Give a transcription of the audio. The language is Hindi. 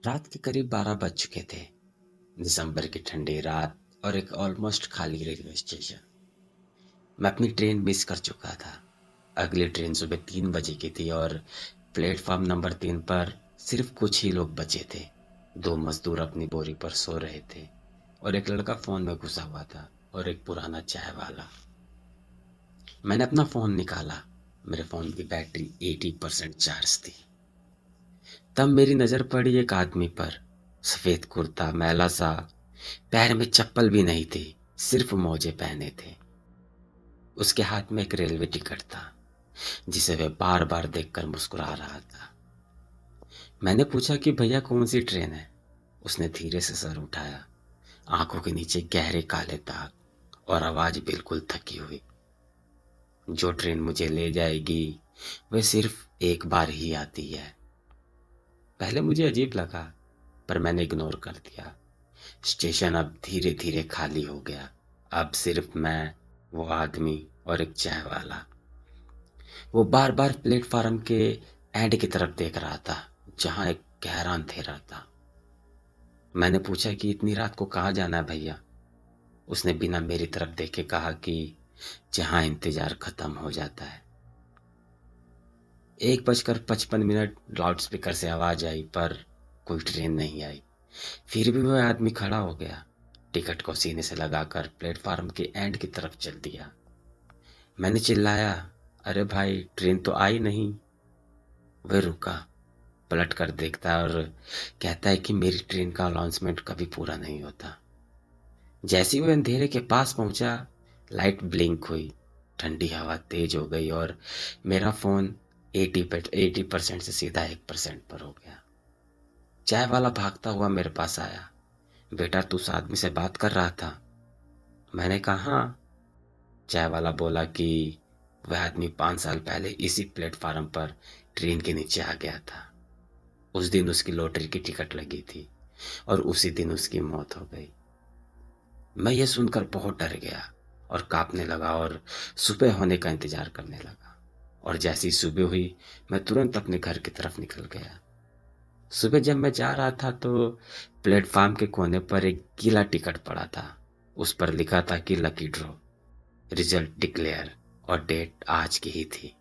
रात के करीब 12 बज चुके थे। दिसंबर की ठंडी रात और एक ऑलमोस्ट खाली रेलवे स्टेशन। मैं अपनी ट्रेन मिस कर चुका था। अगली ट्रेन सुबह 3 बजे की थी और प्लेटफॉर्म नंबर 3 पर सिर्फ कुछ ही लोग बचे थे। 2 मजदूर अपनी बोरी पर सो रहे थे और एक लड़का फोन में घुसा हुआ था और एक पुराना चाय वाला। मैंने अपना फोन निकाला। मेरे फोन की बैटरी 80% चार्ज थी। तब मेरी नजर पड़ी एक आदमी पर। सफेद कुर्ता, मैला सा, पैर में चप्पल भी नहीं थी, सिर्फ मोजे पहने थे। उसके हाथ में एक रेलवे टिकट था जिसे वह बार बार देखकर मुस्कुरा रहा था। मैंने पूछा कि भैया कौन सी ट्रेन है। उसने धीरे से सर उठाया। आंखों के नीचे गहरे काले दाग और आवाज बिल्कुल थकी हुई। जो ट्रेन मुझे ले जाएगी वह सिर्फ एक बार ही आती है। पहले मुझे अजीब लगा, पर मैंने इग्नोर कर दिया। स्टेशन अब धीरे धीरे खाली हो गया। अब सिर्फ मैं, वो आदमी और एक चाय वाला। वो बार बार प्लेटफार्म के एंड की तरफ देख रहा था जहां एक गहरा अंधेरा था। मैंने पूछा कि इतनी रात को कहाँ जाना है भैया। उसने बिना मेरी तरफ देखे कहा कि जहां इंतजार खत्म हो जाता है। 1:55 लाउड स्पीकर से आवाज आई, पर कोई ट्रेन नहीं आई। फिर भी वह आदमी खड़ा हो गया। टिकट को सीने से लगाकर प्लेटफार्म के एंड की तरफ चल दिया। मैंने चिल्लाया, अरे भाई ट्रेन तो आई नहीं। वह रुका, पलट कर देखता है और कहता है कि मेरी ट्रेन का अनाउंसमेंट कभी पूरा नहीं होता। जैसे ही वह अंधेरे के पास पहुंचा, लाइट ब्लिंक हुई, ठंडी हवा तेज हो गई और मेरा फोन 80% से सीधा 1% पर हो गया। चाय वाला भागता हुआ मेरे पास आया। बेटा तू उस आदमी से बात कर रहा था। मैंने कहा हाँ। चाय वाला बोला कि वह आदमी 5 साल पहले इसी प्लेटफार्म पर ट्रेन के नीचे आ गया था। उस दिन उसकी लॉटरी की टिकट लगी थी और उसी दिन उसकी मौत हो गई। मैं ये सुनकर बहुत डर गया और कांपने लगा और सुबह होने का इंतजार करने लगा। और जैसी ही सुबह हुई, मैं तुरंत अपने घर की तरफ निकल गया। सुबह जब मैं जा रहा था तो प्लेटफार्म के कोने पर एक गीला टिकट पड़ा था। उस पर लिखा था कि लकी ड्रॉ, रिजल्ट डिक्लेयर, और डेट आज की ही थी।